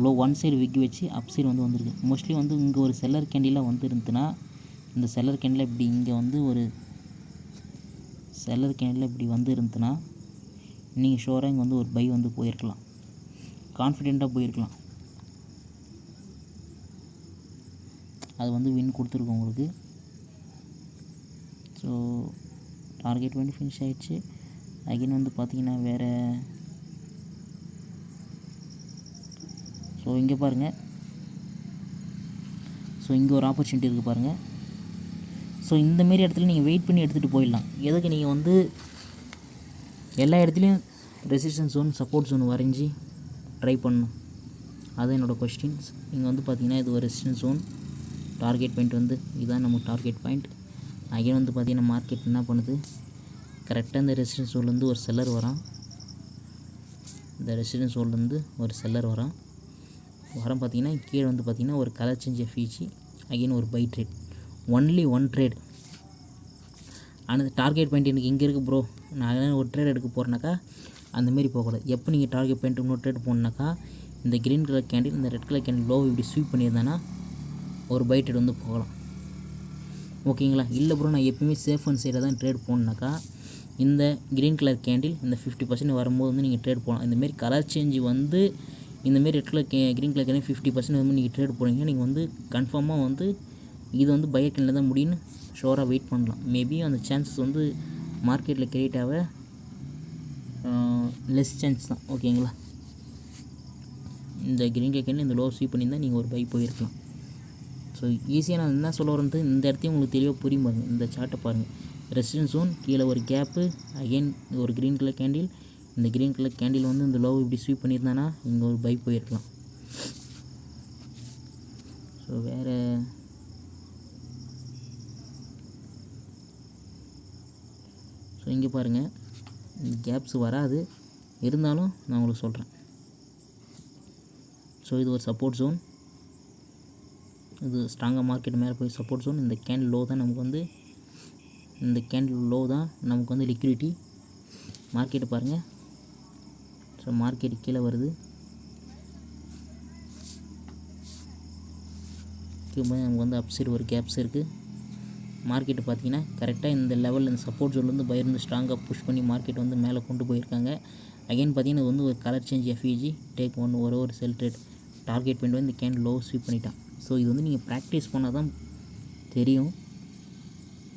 லோ ஒன் சைடு விக் வச்சு அப் சைடு வந்திருக்கு. மோஸ்ட்லி இங்கே ஒரு செல்லர் கேண்டிலாக இருந்துன்னா இந்த செல்லர் கேண்டில் இப்படி இங்கே ஒரு செல்லர் கேண்டில் இப்படி இருந்துன்னா நீங்கள் ஷோராக இங்கே ஒரு பை போயிருக்கலாம், கான்ஃபிடெண்ட்டாக போயிருக்கலாம். அது வின் கொடுத்துருக்கோம் உங்களுக்கு. ஸோ டார்கெட் ஃபினிஷ் ஆகிடுச்சு. அகைன் பார்த்தீங்கன்னா வேறு ஸோ இங்கே பாருங்கள். ஸோ இங்கே ஒரு ஆப்பர்ச்சுனிட்டி இருக்குது பாருங்கள். ஸோ இந்தமாரி இடத்துல நீங்கள் வெயிட் பண்ணி எடுத்துகிட்டு போயிடலாம். எதுக்கு நீங்கள் எல்லா இடத்துலையும் ரெசிஸ்டன்ஸ் ஜோன் சப்போர்ட் ஜோன் வரைஞ்சி ட்ரை பண்ணணும்? அது என்னோடய கொஸ்டின்ஸ். இங்கே பார்த்தீங்கன்னா இது ஒரு ரெசிஸ்டன்ஸ் ஜோன். டார்கெட் பாயிண்ட் இதுதான் நமக்கு டார்கெட் பாயிண்ட். அகைன் பார்த்தீங்கன்னா மார்க்கெட் என்ன பண்ணுது, கரெக்டாக இந்த ரெசிஸ்டன்ஸ் ஜோன்லேருந்து ஒரு செல்லர் வரான். இந்த ரெசிஸ்டன்ஸ் ஜோன்லேருந்து ஒரு செல்லர் வரான் பார்த்தீங்கன்னா கீழே பார்த்தீங்கன்னா ஒரு கலர் சேஞ்ச் எஃப்இஜி, அகைன் ஒரு buy trade, only one trade. ஆனால் டார்கெட் பாயிண்ட் எனக்கு இங்கே இருக்குது ப்ரோ, நான் ஒரு ட்ரேட் எடுக்க போகிறேனாக்கா அந்தமாரி போகக்கூடாது. எப்போ நீங்கள் டார்கெட் பாயிண்ட் இன்னொரு ட்ரேட் போகணுனாக்கா இந்த க்ரீன் கலர் கேண்டில் இந்த ரெட் கலர் கேண்டில் லோ இப்படி ஸ்வீப் பண்ணியிருந்தேன்னா ஒரு பை ட்ரேட் போகலாம். ஓகேங்களா? இல்லை ப்ரோ நான் எப்பயுமே சேஃப் அண்ட் சைடாக தான் ட்ரேட் போகணுனாக்கா இந்த க்ரீன் கலர் கேண்டில் இந்த 50% வரும்போது நீங்கள் ட்ரேட் போகலாம். இந்தமாரி கலர் சேஞ்சு இந்தமாரி red colour green colour candle 50% நீங்கள் ட்ரேட் போகிறீங்க, நீங்கள் கன்ஃபார்மாக இது பையர் கேண்டில் தான் முடியும்னு ஷோராக வெயிட் பண்ணலாம். மேபி அந்த சான்சஸ் மார்க்கெட்டில் கிரியேட் ஆக லெஸ் சான்ஸ் தான். ஓகேங்களா? இந்த க்ரீன் கலர் கேண்டில் இந்த லோ ஸ்வீப் பண்ணியிருந்தால் நீங்கள் ஒரு பை போயிருக்கலாம். ஸோ ஈஸியாக நான் என்ன சொல்ல வரேன்ட்டு இந்த இடத்தையும் உங்களுக்கு தெளிவாக புரியும் பாருங்கள். இந்த சார்ட்டை பாருங்கள். ரெசிஸ்டன்ஸ் ஜோன் கீழே ஒரு கேப்பு, அகைன் ஒரு க்ரீன் கலர் கேண்டில். இந்த க்ரீன் கலர் கேண்டில் இந்த லோ இப்படி ஸ்வீப் பண்ணியிருந்தானா இங்கே ஒரு பை போயிருக்கலாம். ஸோ வேறு ஸோ இங்கே பாருங்கள், கேப்ஸ் வராது, இருந்தாலும் நான் உங்களுக்கு சொல்கிறேன். ஸோ இது ஒரு சப்போர்ட் ஜோன். இது ஸ்ட்ராங்காக மார்க்கெட் மேலே போய் சப்போர்ட் ஜோன். இந்த கேண்டில் லோ தான் நமக்கு இந்த கேண்டில் லோ தான் நமக்கு லிக்விடிட்டி. மார்க்கெட்டை பாருங்கள். ஸோ மார்க்கெட் கீழே வருது, நமக்கு அப்சைடு ஒரு கேப்ஸ் இருக்குது. மார்க்கெட்டு பார்த்தீங்கன்னா கரெக்டாக இந்த லெவலில் இந்த சப்போர்ட் ஜோன்லேருந்து பையர் ஸ்ட்ராங்காக புஷ் பண்ணி மார்க்கெட் மேலே கொண்டு போயிருக்காங்க. அகைன் பார்த்தீங்கன்னா இது ஒரு கலர் சேஞ்ச் எஃப்இஜி டேக் ஒரு செல் ட்ரேட். டார்கெட் பாயிண்ட் இந்த கேண்டில் லோ ஸ்வீப் பண்ணிட்டான். ஸோ இது நீங்கள் ப்ராக்டிஸ் பண்ணால் தான் தெரியும்.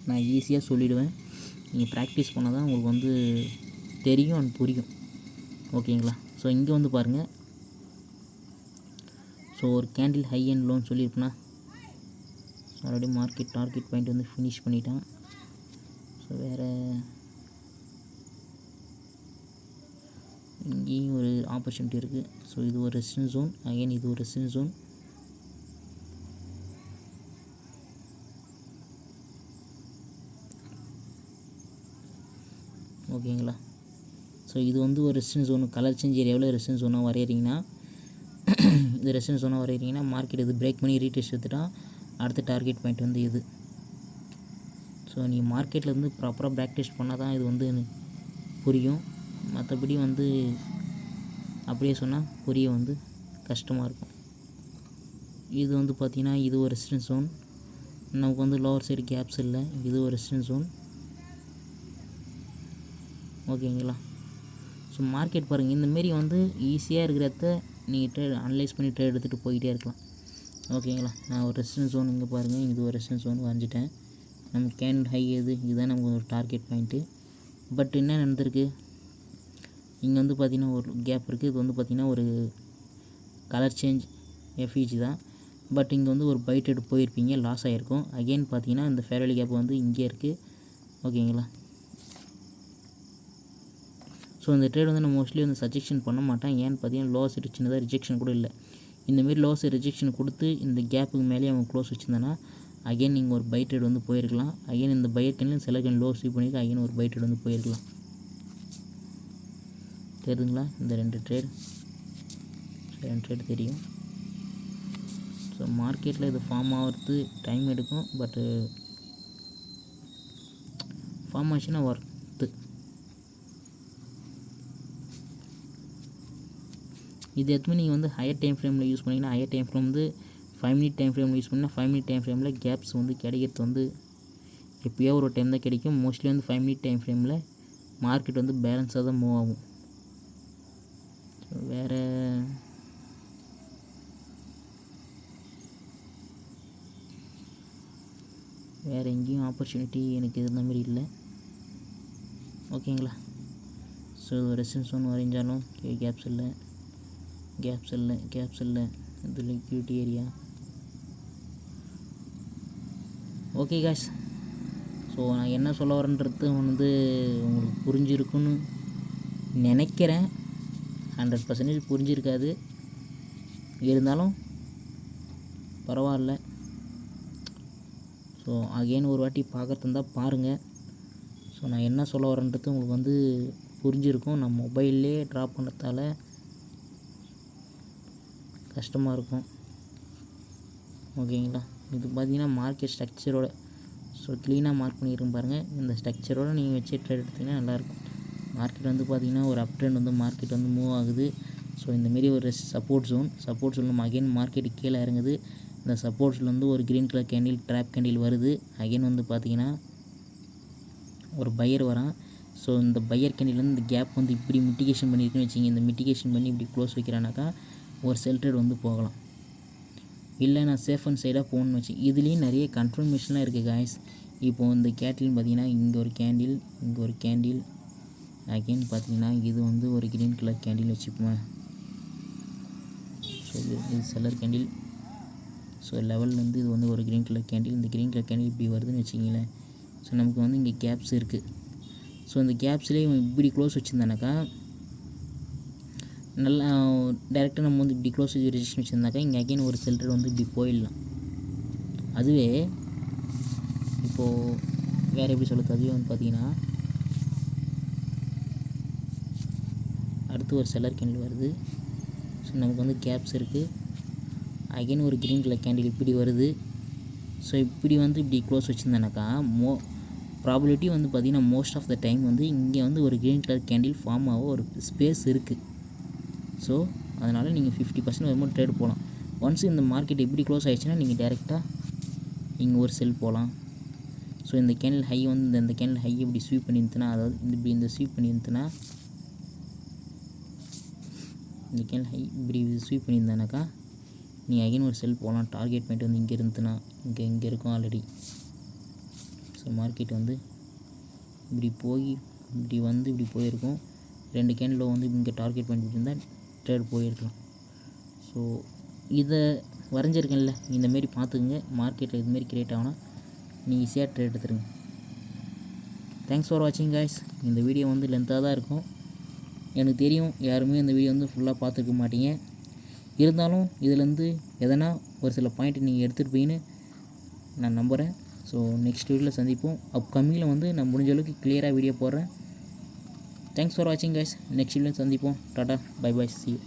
நான் ஈஸியாக சொல்லிவிடுவேன், நீங்கள் ப்ராக்டிஸ் பண்ணால் தான் உங்களுக்கு தெரியும் அண்ட் புரியும். ஓகேங்களா? ஸோ இங்கே பாருங்கள். ஸோ ஒரு கேண்டில் ஹை அண்ட் லோன்னு சொல்லியிருப்பேன்னா already market target point finish பண்ணிட்டான். ஸோ வேறு இங்கேயும் ஒரு ஆப்பர்ச்சுனிட்டி இருக்குது. ஸோ இது ஒரு ரெசிஸ்டன்ஸ் ஜோன், அகைன் இது ஒரு ரெசிஸ்டன்ஸ் ஜோன். ஓகேங்களா? ஸோ இது ஒரு ரெசிஸ்டன்ஸ் ஜோன். கலர் சேஞ்ச் ஏரியாவில் ரெசிஸ்டன்ஸ் ஜோனாக வரைகிறீங்கன்னா இது ரெசிஸ்டன்ஸ் ஜோனாக வரைகிறீங்கன்னா மார்க்கெட் இது பிரேக் பண்ணி ரீடெஸ்ட் எடுத்துட்டா அடுத்த டார்கெட் பாயிண்ட் இது. ஸோ நீங்கள் மார்க்கெட்டில் ப்ராப்பராக ப்ராக்டிஸ் பண்ணால் தான் இது புரியும். மற்றபடி அப்படியே சொன்னால் புரிய கஷ்டமாக இருக்கும். இது பார்த்திங்கன்னா இது ஒரு ரெசிஸ்டன்ஸ் ஜோன். நமக்கு லோவர் சைடு கேப்ஸ் இல்லை. இது ஒரு ரெசிஸ்டன்ஸ் ஜோன். ஓகேங்களா? ஸோ மார்க்கெட் பாருங்கள், இந்தமாரி ஈஸியாக இருக்கிறத நீங்கள் ட்ரேட் அனலைஸ் பண்ணி ட்ரேட் எடுத்துகிட்டு போய்கிட்டே இருக்கலாம். ஓகேங்களா? நான் ஒரு ரெசிஸ்டன்ஸ் ஜோன் இங்கே பாருங்கள், இது ஒரு ரெசிஸ்டன்ஸ் ஜோன் வரைஞ்சிட்டேன். நம்ம கேண்டில் ஹை இதுதான் நமக்கு ஒரு டார்கெட் பாயிண்ட்டு. பட் என்ன நடந்திருக்கு, இங்கே பார்த்திங்கன்னா ஒரு கேப் இருக்குது. இது பார்த்திங்கன்னா ஒரு கலர் சேஞ்ச் எஃப்இஜி தான். பட் இங்கே ஒரு பை ட்ரேட் போயிருப்பீங்க, லாஸ் ஆகிருக்கும். அகெயின் பார்த்திங்கன்னா இந்த ஃபேர் வேல்யூ கேப் இங்கே இருக்குது. ஓகேங்களா? ஸோ இந்த ட்ரேட் நான் மோஸ்ட்லி சஜெக்ஷன் பண்ண மாட்டேன். ஏன்னு பார்த்தீங்கன்னா லோஸ் சின்னதாக ரிஜெக்ஷன் கூட இல்லை. இந்தமாரி லோஸ் ரிஜெக்ஷன் கொடுத்து இந்த கேப்புக்கு மேலேயே அவங்க க்ளோஸ் வச்சுருந்தானா அகைன் நீங்கள் ஒரு பை ட்ரேட் போயிருக்கலாம். அகைன் இந்த பையர் கேண்டில் சில கேண்டில் லோ ஸ்வீப் பண்ணிட்டு அகைன் ஒரு பை ட்ரேட் போயிருக்கலாம். தெரியுதுங்களா? இந்த ரெண்டு ட்ரேட் தெரியும். ஸோ மார்க்கெட்டில் இது ஃபார்ம் ஆகிறது டைம் எடுக்கும், பட்டு ஃபார்ம் ஆச்சுன்னா ஒர்த்து. இது எதுவுமே நீங்கள் வந்து ஹையர் டைம் ஃப்ரேமில் யூஸ் பண்ணிங்கன்னா, ஹையர் டைம் ஃப்ரேம் வந்து 5 மினிட் டைம் ஃப்ரேமில் யூஸ் பண்ணிங்கன்னா 5 மினிட் டைம் ஃப்ரேமில் கேப்ஸ் வந்து கிடைக்கிறது வந்து எப்போயோ ஒரு டைம் தான் கிடைக்கும். மோஸ்ட்லி வந்து 5 மினிட் டைம் ஃப்ரேமில் மார்க்கெட் வந்து பேலன்ஸாக தான் மூவ் ஆகும். வேறு எங்கேயும் ஆப்பர்ச்சுனிட்டி எனக்கு இருந்த மாதிரி இல்லை. ஓகேங்களா? ஸோ ரெசிஸ்டன்ஸ் ஒன்று வரைஞ்சாலும் கேப்ஸ் இல்லை, இது liquidity area. Okay guys, so நான் என்ன சொல்ல வரேன்றது வந்து உங்களுக்கு புரிஞ்சிருக்குன்னு நினைக்கிறேன். 100% புரிஞ்சிருக்காது, இருந்தாலும் பரவாயில்ல. ஸோ அகெயின் ஒரு வாட்டி பார்க்குறது இருந்தால் பாருங்கள். ஸோ நான் என்ன சொல்ல வரேன்றது உங்களுக்கு வந்து புரிஞ்சிருக்கும். நான் மொபைல்லே ட்ராப் பண்ணதால கஷ்டமாக இருக்கும். ஓகேங்களா? இது பார்த்திங்கன்னா மார்க்கெட் ஸ்ட்ரக்சரோட ஸோ க்ளீனாக மார்க் பண்ணியிருக்கும் பாருங்கள். இந்த ஸ்ட்ரக்சரோடு நீங்கள் வச்சு ட்ரேட் எடுத்திங்கன்னா நல்லாயிருக்கும். மார்க்கெட் வந்து பார்த்திங்கன்னா ஒரு அப் ட்ரெண்ட் வந்து மார்க்கெட் வந்து மூவ் ஆகுது. ஸோ இந்தமாரி ஒரு சப்போர்ட் ஜோன் நம்ம அகைன் மார்க்கெட்டு கீழே இறங்குது. இந்த சப்போர்ட்ஸில் வந்து ஒரு green colour candle, drop candle வருது. அகைன் வந்து பார்த்திங்கன்னா ஒரு பையர் வரான். ஸோ இந்த பையர் கேண்டில் இந்த கேப் வந்து இப்படி மிட்டிகேஷன் பண்ணியிருக்குன்னு வச்சிங்க. இந்த மிட்டிகேஷன் பண்ணி இப்படி க்ளோஸ் வைக்கிறானாக்கா ஒரு செல் ட்ரேட் வந்து போகலாம். இல்லை நான் சேஃப் அண்ட் சைடாக போகணுன்னு வச்சு இதுலேயும் நிறைய கன்ஃபர்மேஷன்லாம் இருக்குது காய்ஸ். இப்போது இந்த கேண்டில்னு பார்த்திங்கன்னா இங்கே ஒரு கேண்டில், அகெயின் பார்த்திங்கன்னா இது வந்து ஒரு க்ரீன் கலர் கேண்டில் வச்சுப்போம். ஸோ இது செல்லர் கேண்டில். ஸோ லெவல்லேருந்து இது வந்து ஒரு க்ரீன் கலர் கேண்டில். இந்த க்ரீன் கலர் கேண்டில் இப்படி வருதுன்னு வச்சிங்களேன். ஸோ நமக்கு வந்து இங்கே கேப்ஸ் இருக்குது. ஸோ இந்த கேப்ஸ்லேயே இப்படி க்ளோஸ் வச்சுருந்தானாக்கா நல்லா டேரெக்டாக நம்ம வந்து இப்படி க்ளோஸ் ரெஜிஸ்ட்ரேஷன் வச்சுருந்தாக்கா இங்கே அகைன் ஒரு செல்டர் வந்து இப்படி போயிடலாம். அதுவே இப்போது வேறு எப்படி சொல்லுறது, அதுவே வந்து பார்த்திங்கன்னா அடுத்து ஒரு செல்லர் கேண்டில் வருது. ஸோ நமக்கு வந்து கேப்ஸ் இருக்குது. அகைன் ஒரு க்ரீன் கலர் கேண்டில் இப்படி வருது. ஸோ இப்படி வந்து இப்படி க்ளோஸ் வச்சுருந்தானாக்கா ப்ராபபிலிட்டி வந்து பார்த்திங்கன்னா மோஸ்ட் ஆஃப் த டைம் வந்து இங்கே வந்து ஒரு க்ரீன் கலர் கேண்டில் ஃபார்ம் ஆக ஒரு ஸ்பேஸ் இருக்குது. ஸோ அதனால் நீங்கள் 50% வரும்போது ட்ரேட் போகலாம். ஒன்ஸ் இந்த மார்க்கெட் எப்படி க்ளோஸ் ஆகிடுச்சுன்னா நீங்கள் டேரெக்டாக இங்கே ஒரு செல் போகலாம். ஸோ இந்த கேண்டில் ஹை வந்து இந்த கேண்டில் ஹை இப்படி ஸ்வீப் பண்ணியிருந்துன்னா, அதாவது இப்படி இந்த ஸ்வீப் பண்ணியிருந்துன்னா, இந்த கேண்டில் ஹை இப்படி ஸ்வீப் பண்ணியிருந்தானாக்கா நீங்கள் அகைன் ஒரு செல் போகலாம். டார்கெட் பாயிண்ட் வந்து இங்கே இருந்துச்சுன்னா இங்கே இருக்கும் ஆல்ரெடி. ஸோ மார்க்கெட் வந்து இப்படி போய் இப்படி போயிருக்கும். 2 கேண்டில் வந்து இங்கே டார்கெட் பாயிண்ட் இருந்தால் ட்ரேட் போயிருக்கலாம். ஸோ இதை வரைஞ்சிருக்கேன்ல, இந்தமாரி பார்த்துக்குங்க. மார்க்கெட்டில் இதுமாரி கிரியேட் ஆகுனா நீங்கள் ஈஸியாக ட்ரேட் எடுத்துருங்க. தேங்க்ஸ் ஃபார் வாட்சிங் காய்ஸ். இந்த வீடியோ வந்து லென்த்தாக தான் இருக்கும், எனக்கு தெரியும். யாருமே இந்த வீடியோ வந்து ஃபுல்லாக பார்த்துருக்க மாட்டீங்க. இருந்தாலும் இதிலேருந்து எதனா ஒரு சில பாயிண்ட் நீங்கள் எடுத்துகிட்டு நான் நம்புகிறேன். ஸோ நெக்ஸ்ட் வீடியோவில் சந்திப்போம். அப்கமிங்கில் வந்து நான் முடிஞ்ச அளவுக்கு கிளியராக வீடியோ போடுறேன். தேங்க்ஸ் ஃபார் வாட்சிங் கைஸ். நெக்ஸ்ட் வீடியோவில் சந்திப்போம். டாடா, பை பை, see you.